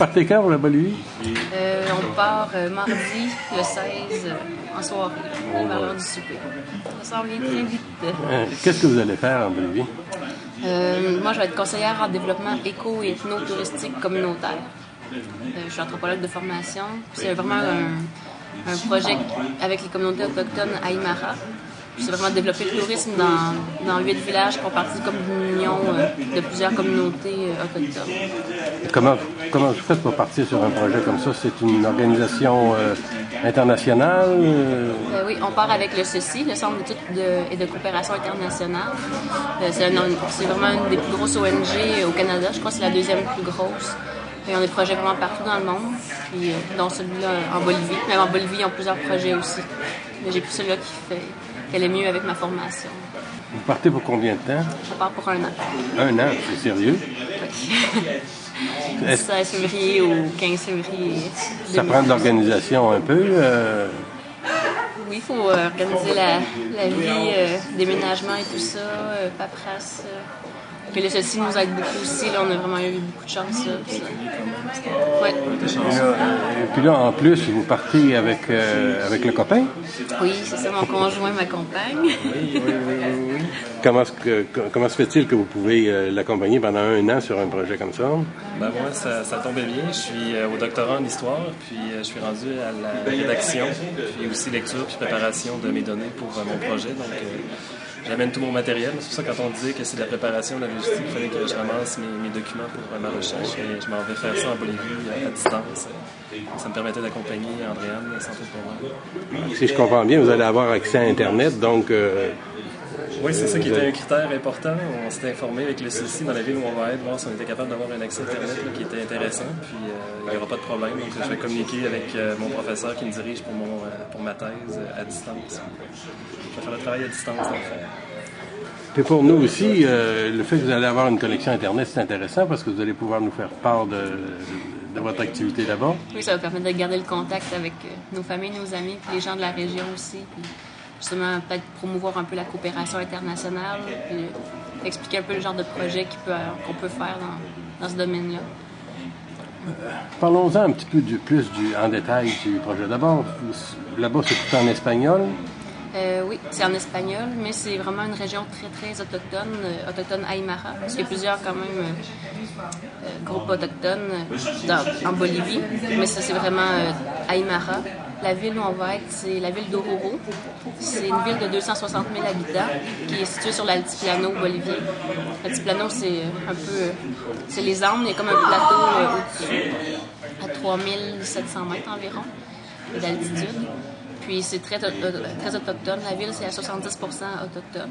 partez quand pour la Bolivie? On part mardi, le 16, en soirée, vers l'heure du souper. Ça s'en vient très vite. Qu'est-ce que vous allez faire en Bolivie? Moi, je vais être conseillère en développement éco- et ethno-touristique communautaire. Je suis anthropologue de formation. C'est vraiment un projet avec les communautés autochtones Aymara. C'est vraiment développer le tourisme dans 8 villages qui font partie comme d'une union de plusieurs communautés autochtones. Comment vous faites pour partir sur un projet comme ça? C'est une organisation internationale? Oui, on part avec le CECI, le Centre d'études et de coopération internationale. C'est vraiment une des plus grosses ONG au Canada. Je crois que c'est la deuxième plus grosse. Et on a des projets vraiment partout dans le monde, puis dont celui-là en Bolivie. Même en Bolivie, ils ont plusieurs projets aussi. Mais j'ai pris celui-là qui allait mieux avec ma formation. Vous partez pour combien de temps? Je pars pour 1 an. 1 an, c'est sérieux? Oui. 16 février au 15 février. Ça prend de l'organisation un peu? Oui, il faut organiser la vie, déménagement et tout ça, paperasse. Puis le ceci nous aide beaucoup aussi. Là, on a vraiment eu beaucoup de chance. Ouais. Et puis là, en plus, vous partez avec le copain? Oui, c'est ça, mon conjoint m'accompagne. Oui. Comment se fait-il que vous pouvez l'accompagner pendant 1 an sur un projet comme ça? Ben moi, ça tombait bien. Je suis au doctorat en histoire, puis je suis rendu à la rédaction, puis aussi lecture puis préparation de mes données pour mon projet. Donc, j'amène tout mon matériel. C'est pour ça, quand on disait que c'est de la préparation de la logistique, il fallait que je ramasse mes documents pour ma recherche. Et je m'en vais faire ça en Bolivie à distance. Ça me permettait d'accompagner Andréane sans trop de problème. Si je comprends bien, vous allez avoir accès à Internet, donc... Oui, c'est ça qui était un critère important. On s'était informé avec le CECI dans la ville où on va être, voir si on était capable d'avoir un accès Internet là, qui était intéressant. Puis il n'y aura pas de problème. Donc je vais communiquer avec mon professeur qui me dirige pour ma thèse à distance. Je vais faire le travail à distance dans le fond. Puis pour nous aussi, le fait que vous allez avoir une connexion Internet, c'est intéressant parce que vous allez pouvoir nous faire part de votre activité là-bas. Oui, ça va permettre de garder le contact avec nos familles, nos amis, puis les gens de la région aussi. Puis justement, peut-être promouvoir un peu la coopération internationale, puis expliquer un peu le genre de projet qu'on peut faire dans ce domaine-là. Parlons-en un petit peu plus en détail du projet. D'abord, là-bas, c'est tout en espagnol. Oui, c'est en espagnol, mais c'est vraiment une région très, très autochtone Aymara, parce qu'il y a plusieurs, quand même, groupes autochtones en Bolivie, mais ça, c'est vraiment Aymara. La ville où on va être, c'est la ville d'Oruro. C'est une ville de 260 000 habitants qui est située sur l'altiplano bolivien. L'altiplano, c'est un peu... c'est les Andes, il y a comme un plateau au-dessus, à 3700 mètres environ d'altitude. Puis c'est très autochtone. La ville, c'est à 70% autochtone.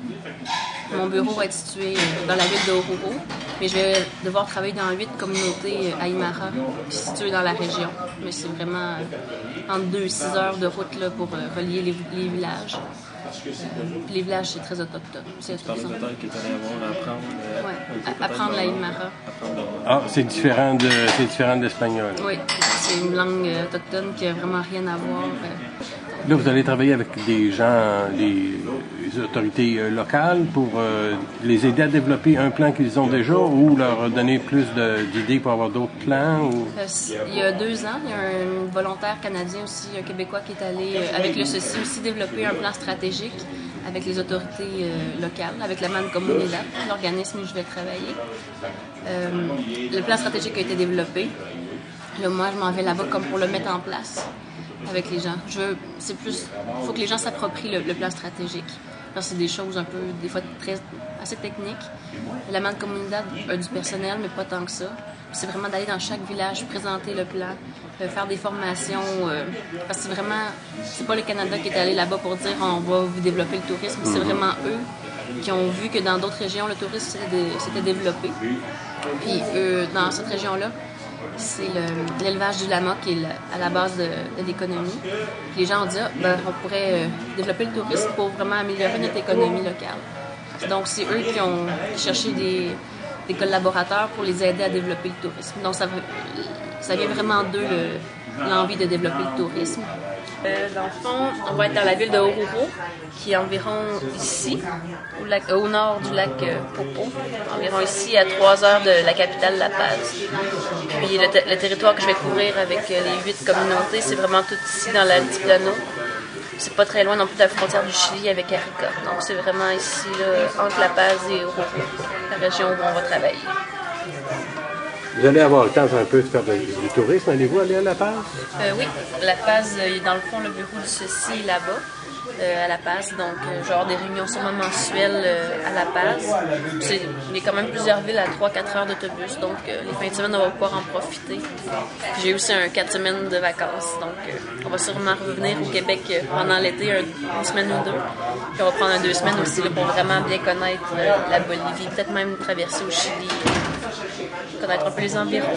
Mon bureau va être situé dans la ville d'Oruro, mais je vais devoir travailler dans 8 communautés Aymara situées dans la région. Mais c'est vraiment entre 2 et 6 heures de route là, pour relier les villages. Puis les villages, c'est très autochtone. Tu parlais tout à l'heure que tu allais apprendre apprendre l'Aymara. Ah, c'est différent de l'espagnol. Oui, c'est une langue autochtone qui n'a vraiment rien à voir. Là, vous allez travailler avec des gens, des autorités locales pour les aider à développer un plan qu'ils ont déjà ou leur donner plus d'idées pour avoir d'autres plans? Ou... Il y a 2 ans, il y a un volontaire canadien aussi, un Québécois qui est allé, avec le CECI aussi, développer un plan stratégique avec les autorités locales, avec la Mancomunidad, l'organisme où je vais travailler. Le plan stratégique a été développé. Là, moi, je m'en vais là-bas comme pour le mettre en place avec les gens. Il faut que les gens s'approprient le plan stratégique. Alors, c'est des choses un peu, des fois, assez techniques. La Mancomunidad a du personnel, mais pas tant que ça. C'est vraiment d'aller dans chaque village, présenter le plan, faire des formations. Parce que c'est pas le Canada qui est allé là-bas pour dire on va vous développer le tourisme. C'est vraiment eux qui ont vu que dans d'autres régions, le tourisme s'était développé. Puis dans cette région-là, c'est l'élevage du lama qui est à la base de l'économie. Puis les gens ont dit on pourrait développer le tourisme pour vraiment améliorer notre économie locale. Donc c'est eux qui ont cherché des collaborateurs pour les aider à développer le tourisme. Donc ça vient vraiment d'eux l'envie de développer le tourisme. Dans le fond, on va être dans la ville de Oruro, qui est environ ici, au nord du lac Popo, environ ici à 3 heures de la capitale La Paz. Puis le territoire que je vais couvrir avec les 8 communautés, c'est vraiment tout ici dans l'Altiplano. C'est pas très loin non plus de la frontière du Chili avec Arica. Donc c'est vraiment ici, là, entre La Paz et Oruro, la région où on va travailler. Vous allez avoir le temps un peu de faire du tourisme. Allez-vous aller à La Paz? Oui, La Paz, dans le fond, le bureau du ceci est là-bas, à La Paz. Donc, genre des réunions sûrement mensuelles à La Paz. Il y a quand même plusieurs villes à 3-4 heures d'autobus. Donc, les fins de semaine, on va pouvoir en profiter. J'ai aussi 4 semaines de vacances. Donc, on va sûrement revenir au Québec pendant l'été, une semaine ou deux. Puis, on va prendre 2 semaines aussi là, pour vraiment bien connaître la Bolivie. Peut-être même traverser au Chili, connaître un peu les environs.